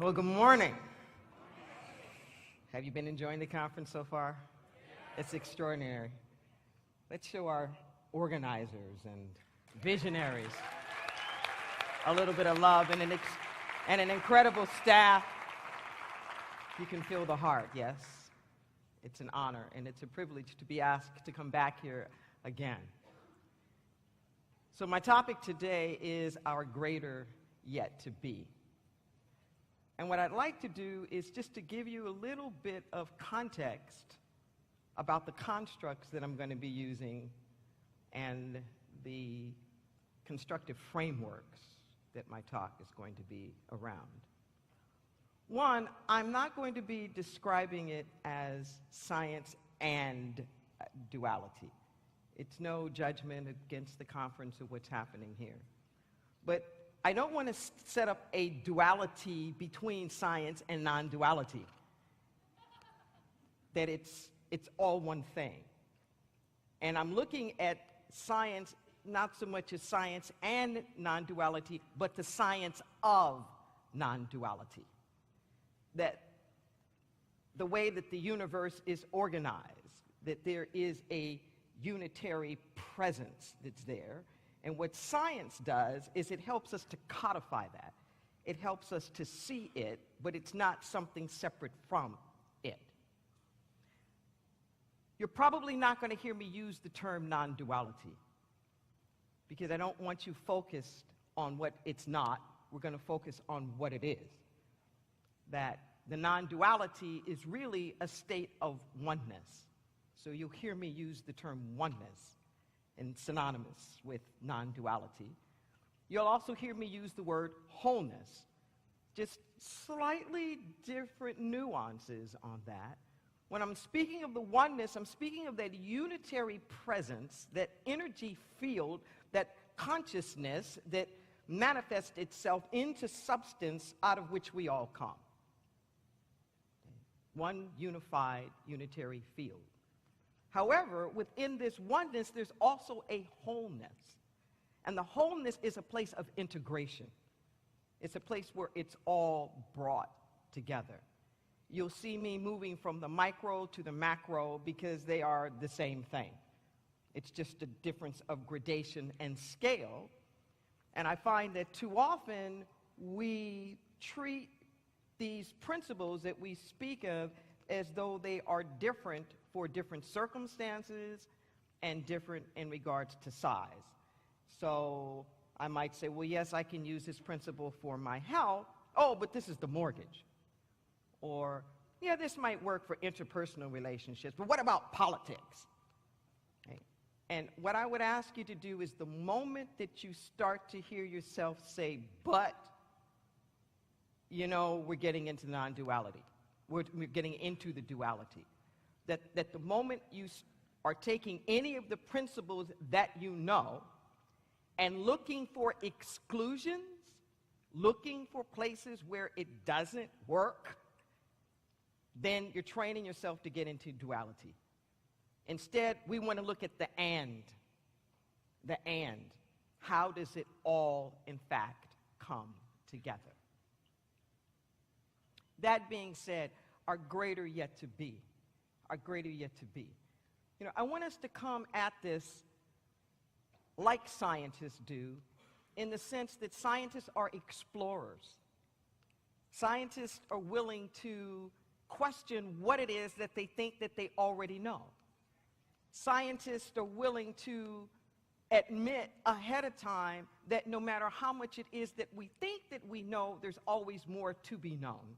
Well, good morning. Have you been enjoying the conference so far? It's extraordinary. Let's show our organizers and visionaries a little bit of love and an incredible staff. You can feel the heart, yes. It's an honor and it's a privilege to be asked to come back here again. So my topic today is our greater yet to be. And what I'd like to do is just to give you a little bit of context about the constructs that I'm going to be using and the constructive frameworks that my talk is going to be around. One, I'm not going to be describing it as science and duality. It's no judgment against the conference or what's happening here. But I don't want to set up a duality between science and non-duality, that it's all one thing. And I'm looking at science not so much as science and non-duality, but the science of non-duality. That the way that the universe is organized, that there is a unitary presence that's there. And what science does is it helps us to codify that. It helps us to see it, but it's not something separate from it. You're probably not going to hear me use the term non-duality because I don't want you focused on what it's not. We're going to focus on what it is. That the non-duality is really a state of oneness. So you'll hear me use the term oneness and synonymous with non-duality. You'll also hear me use the word wholeness, just slightly different nuances on that. When I'm speaking of the oneness, I'm speaking of that unitary presence, that energy field, that consciousness that manifests itself into substance out of which we all come. One unified, unitary field. However, within this oneness, there's also a wholeness. And the wholeness is a place of integration. It's a place where it's all brought together. You'll see me moving from the micro to the macro because they are the same thing. It's just a difference of gradation and scale. And I find that too often we treat these principles that we speak of as though they are different for different circumstances and different in regards to size. So I might say, well, yes, I can use this principle for my health. Oh, but this is the mortgage. Or, yeah, this might work for interpersonal relationships, but what about politics? Okay. And what I would ask you to do is the moment that you start to hear yourself say, but, you know, we're getting into non-duality. We're getting into the duality. That the moment you are taking any of the principles that you know and looking for exclusions, looking for places where it doesn't work, then you're training yourself to get into duality. Instead, we want to look at the and. The and. How does it all, in fact, come together? That being said, our greater yet to be. Our greater yet to be. You know, I want us to come at this like scientists do, in the sense that scientists are explorers. Scientists are willing to question what it is that they think that they already know. Scientists are willing to admit ahead of time that no matter how much it is that we think that we know, there's always more to be known.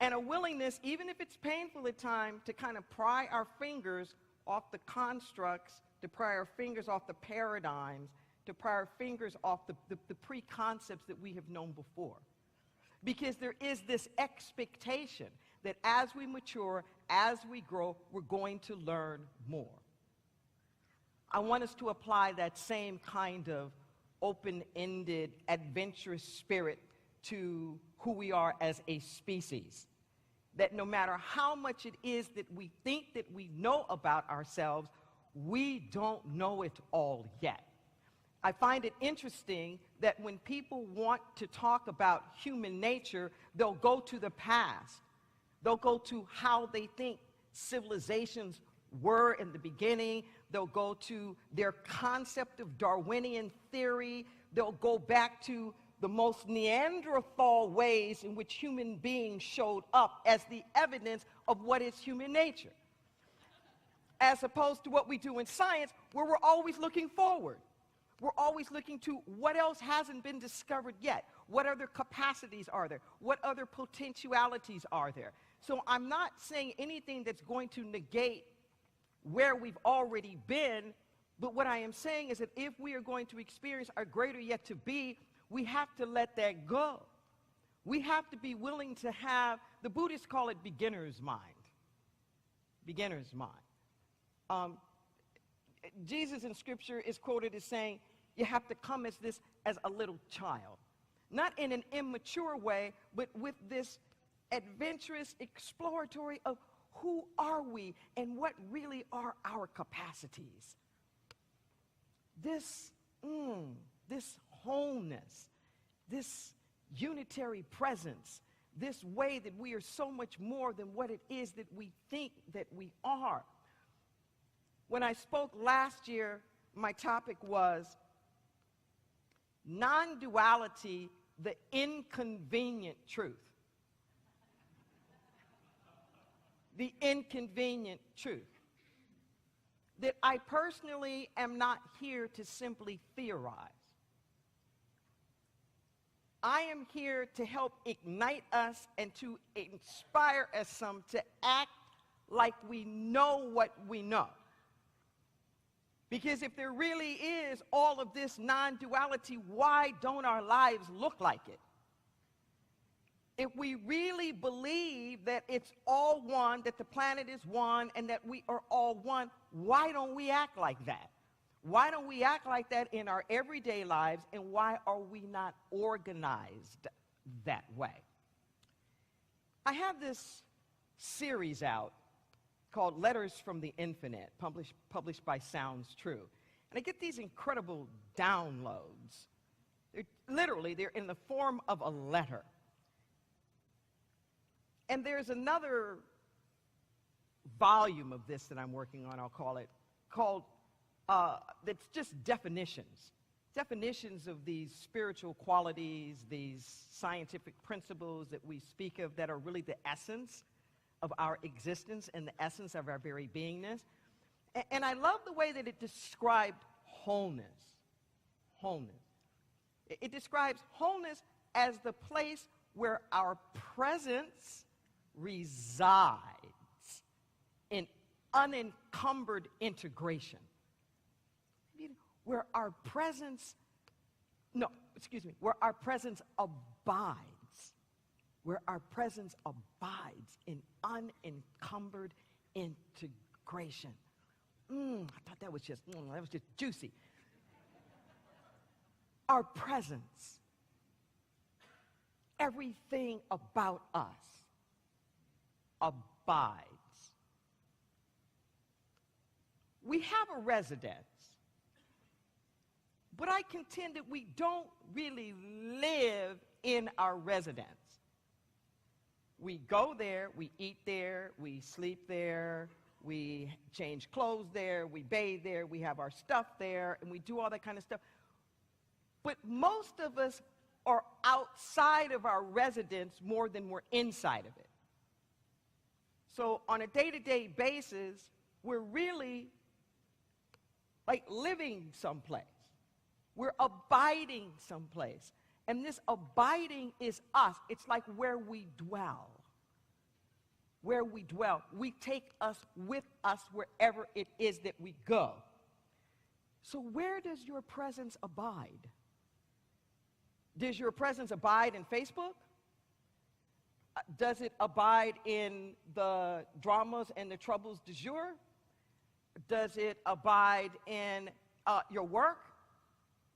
And a willingness, even if it's painful at times, to kind of pry our fingers off the constructs, to pry our fingers off the paradigms, to pry our fingers off the pre-concepts that we have known before. Because there is this expectation that as we mature, as we grow, we're going to learn more. I want us to apply that same kind of open-ended, adventurous spirit to who we are as a species. That no matter how much it is that we think that we know about ourselves, we don't know it all yet. I find it interesting that when people want to talk about human nature, they'll go to the past. They'll go to how they think civilizations were in the beginning. They'll go to their concept of Darwinian theory. They'll go back to the most Neanderthal ways in which human beings showed up as the evidence of what is human nature, as opposed to what we do in science, where we're always looking forward. We're always looking to what else hasn't been discovered yet. What other capacities are there? What other potentialities are there? So I'm not saying anything that's going to negate where we've already been, but what I am saying is that if we are going to experience our greater yet to be, we have to let that go. We have to be willing to have, the Buddhists call it beginner's mind. Beginner's mind. Jesus in Scripture is quoted as saying, you have to come as a little child. Not in an immature way, but with this adventurous, exploratory of who are we and what really are our capacities. This wholeness, this unitary presence, this way that we are so much more than what it is that we think that we are. When I spoke last year, my topic was non-duality, the inconvenient truth. The inconvenient truth. That I personally am not here to simply theorize. I am here to help ignite us and to inspire us some to act like we know what we know. Because if there really is all of this non-duality, why don't our lives look like it? If we really believe that it's all one, that the planet is one, and that we are all one, why don't we act like that? Why don't we act like that in our everyday lives, and why are we not organized that way? I have this series out called Letters from the Infinite, published by Sounds True. And I get these incredible downloads. They're in the form of a letter. And there's another volume of this that I'm working on, I'll call it, that's just definitions. Definitions of these spiritual qualities, these scientific principles that we speak of that are really the essence of our existence and the essence of our very beingness. And I love the way that it described wholeness. Wholeness. It describes wholeness as the place where our presence resides in unencumbered integration. Where our presence abides. Where our presence abides in unencumbered integration. I thought that was just juicy. Our presence, everything about us abides. We have a residence, but I contend that we don't really live in our residence. We go there, we eat there, we sleep there, we change clothes there, we bathe there, we have our stuff there, and we do all that kind of stuff. But most of us are outside of our residence more than we're inside of it. So on a day-to-day basis, we're really like living someplace. We're abiding someplace. And this abiding is us. It's like where we dwell. Where we dwell. We take us with us wherever it is that we go. So where does your presence abide? Does your presence abide in Facebook? Does it abide in the dramas and the troubles du jour? Does it abide in your work?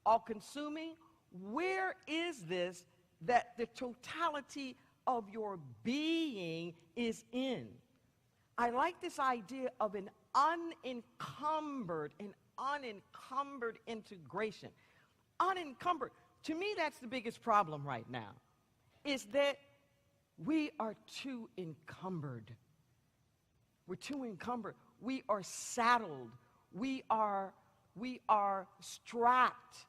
All-consuming? Where is this that the totality of your being is in? I like this idea of an unencumbered integration. unencumbered. To me, that's the biggest problem right now, is that we are too encumbered. We're too encumbered. We are saddled. We are strapped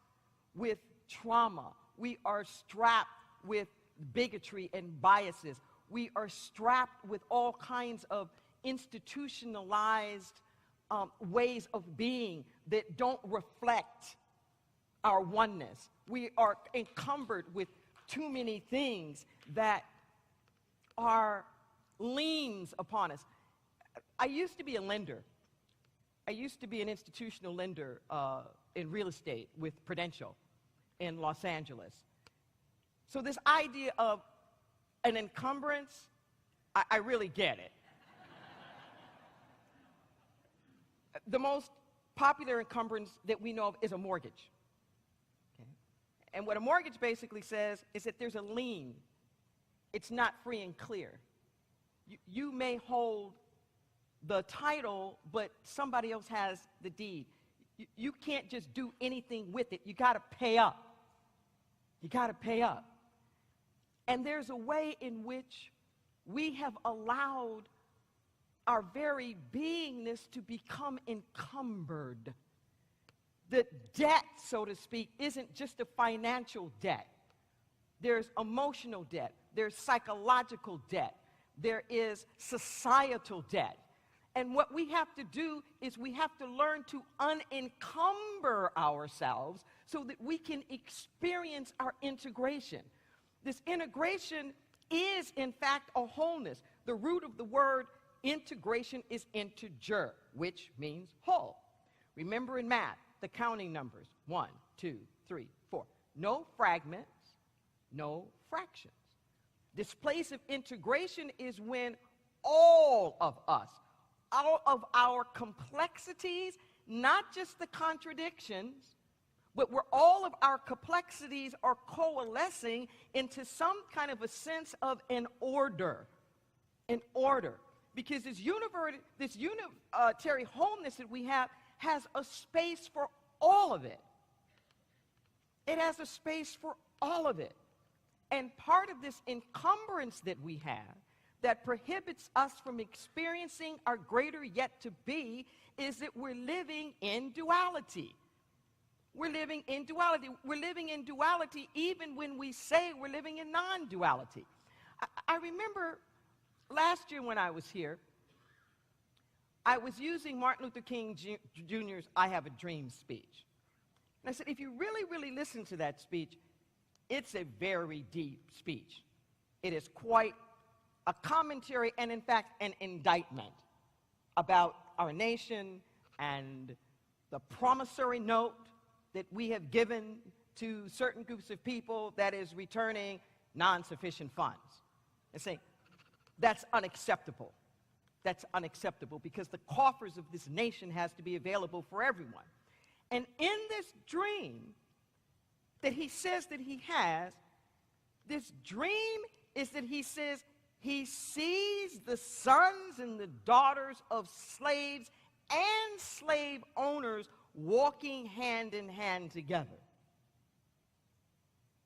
with trauma. We are strapped with bigotry and biases. We are strapped with all kinds of institutionalized ways of being that don't reflect our oneness. We are encumbered with too many things that are liens upon us. I used to be a lender. I used to be an institutional lender in real estate with Prudential in Los Angeles. So this idea of an encumbrance, I really get it. The most popular encumbrance that we know of is a mortgage. Okay? And what a mortgage basically says is that there's a lien. It's not free and clear. You may hold the title, but somebody else has the deed. You can't just do anything with it. You got to pay up. You got to pay up. And there's a way in which we have allowed our very beingness to become encumbered. The debt, so to speak, isn't just a financial debt. There's emotional debt. There's psychological debt. There is societal debt. And what we have to do is we have to learn to unencumber ourselves so that we can experience our integration. This integration is, in fact, a wholeness. The root of the word integration is integer, which means whole. Remember in math, the counting numbers, 1, 2, 3, 4. No fragments, no fractions. This place of integration is when all of us, all of our complexities, not just the contradictions, but where all of our complexities are coalescing into some kind of a sense of an order. An order. Because this unitary wholeness that we have has a space for all of it. It has a space for all of it. And part of this encumbrance that we have that prohibits us from experiencing our greater yet to be is that we're living in duality. We're living in duality. We're living in duality even when we say we're living in non-duality. I remember last year when I was here, I was using Martin Luther King Jr.'s I Have a Dream speech. And I said, if you really, really listen to that speech, it's a very deep speech. It is quite a commentary and, in fact, an indictment about our nation and the promissory note that we have given to certain groups of people that is returning non-sufficient funds. And saying, that's unacceptable. That's unacceptable because the coffers of this nation has to be available for everyone. And in this dream that he says that he has, this dream is that he says he sees the sons and the daughters of slaves and slave owners walking hand in hand together.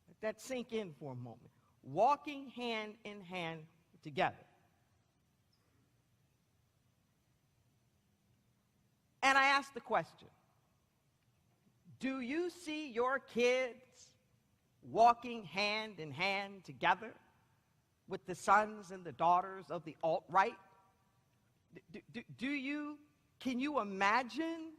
Let that sink in for a moment. Walking hand in hand together. And I asked the question, do you see your kids walking hand in hand together with the sons and the daughters of the alt-right? Can you imagine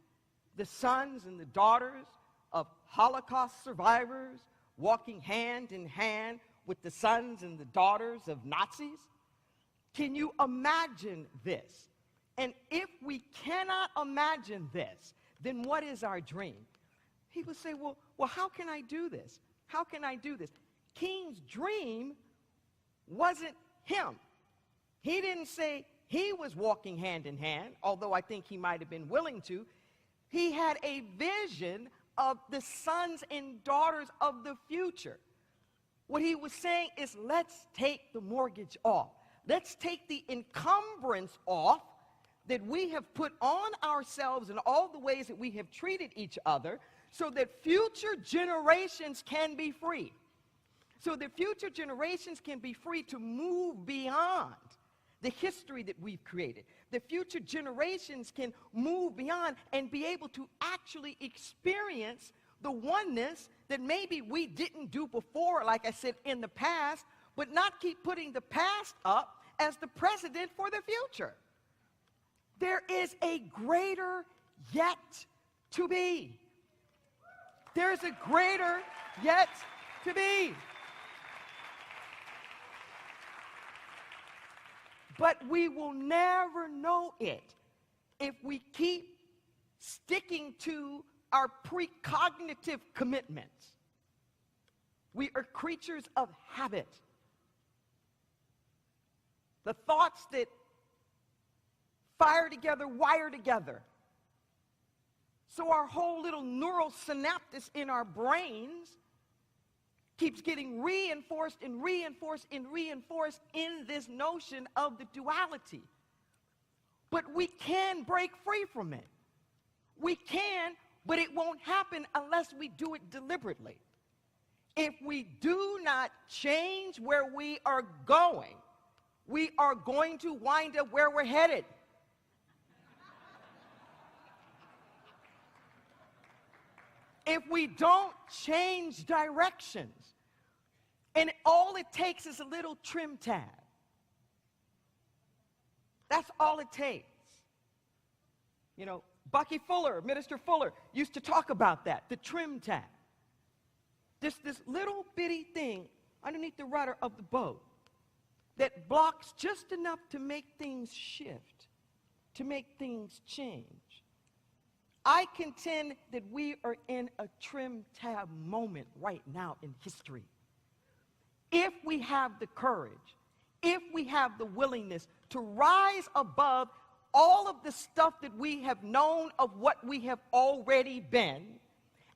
the sons and the daughters of Holocaust survivors walking hand in hand with the sons and the daughters of Nazis? Can you imagine this? And if we cannot imagine this, then what is our dream? People say, well, how can I do this? How can I do this? King's dream wasn't him. He didn't say he was walking hand in hand, although I think he might have been willing to. He had a vision of the sons and daughters of the future. What he was saying is, let's take the mortgage off. Let's take the encumbrance off that we have put on ourselves in all the ways that we have treated each other, so that future generations can be free. So that future generations can be free to move beyond the history that we've created. The future generations can move beyond and be able to actually experience the oneness that maybe we didn't do before, like I said, in the past, but not keep putting the past up as the precedent for the future. There is a greater yet to be. There is a greater yet to be. But we will never know it if we keep sticking to our precognitive commitments. We are creatures of habit. The thoughts that fire together, wire together. So our whole little neural synapses in our brains keeps getting reinforced and reinforced and reinforced in this notion of the duality. But we can break free from it. We can, but it won't happen unless we do it deliberately. If we do not change where we are going to wind up where we're headed. If we don't change directions, and all it takes is a little trim tab. That's all it takes. You know, Bucky Fuller, Minister Fuller, used to talk about that, the trim tab. Just this little bitty thing underneath the rudder of the boat that blocks just enough to make things shift, to make things change. I contend that we are in a trim tab moment right now in history. If we have the courage, if we have the willingness to rise above all of the stuff that we have known of what we have already been,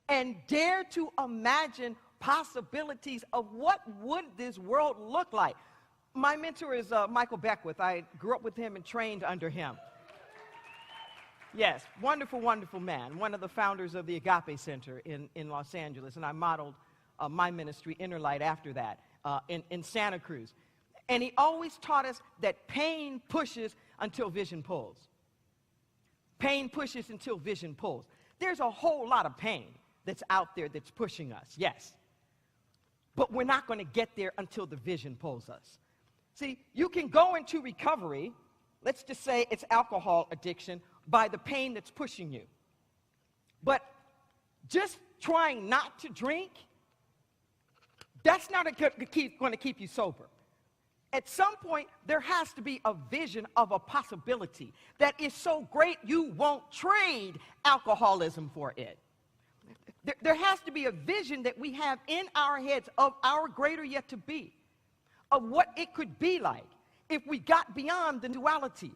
and dare to imagine possibilities of what would this world look like. My mentor is Michael Beckwith. I grew up with him and trained under him. Yes, wonderful, wonderful man. One of the founders of the Agape Center in Los Angeles, and I modeled my ministry, Inner Light, after that in Santa Cruz. And he always taught us that pain pushes until vision pulls. Pain pushes until vision pulls. There's a whole lot of pain that's out there that's pushing us, yes. But we're not going to get there until the vision pulls us. See, you can go into recovery, let's just say it's alcohol addiction, by the pain that's pushing you. But just trying not to drink, that's not going to keep you sober. At some point, there has to be a vision of a possibility that is so great you won't trade alcoholism for it. There has to be a vision that we have in our heads of our greater yet to be, of what it could be like if we got beyond the duality,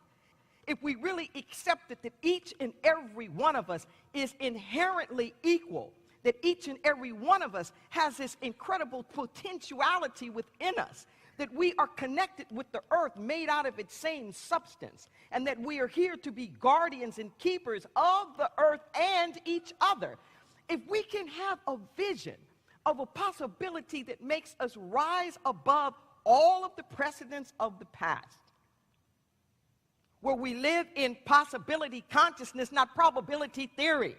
if we really accepted that each and every one of us is inherently equal, that each and every one of us has this incredible potentiality within us, that we are connected with the earth made out of its same substance, and that we are here to be guardians and keepers of the earth and each other. If we can have a vision of a possibility that makes us rise above all of the precedents of the past, where we live in possibility consciousness, not probability theory.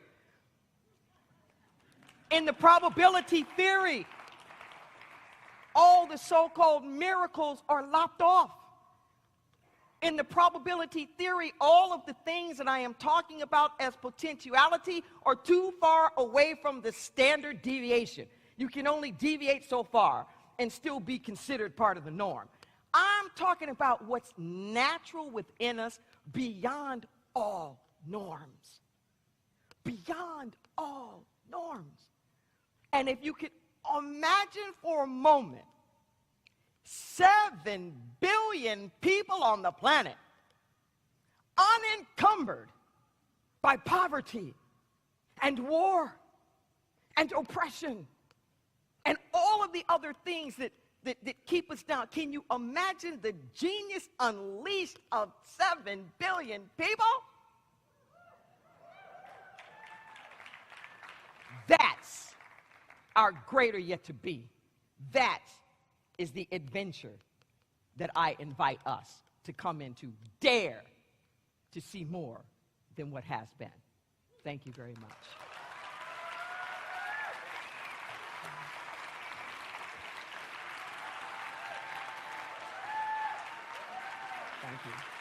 In the probability theory, all the so-called miracles are lopped off. In the probability theory, all of the things that I am talking about as potentiality are too far away from the standard deviation. You can only deviate so far and still be considered part of the norm. I'm talking about what's natural within us beyond all norms. Beyond all norms. And if you could imagine for a moment 7 billion people on the planet unencumbered by poverty and war and oppression and all of the other things that keep us down. Can you imagine the genius unleashed of 7 billion people? That's our greater yet to be. That is the adventure that I invite us to come into. Dare to see more than what has been. Thank you very much. Thank you.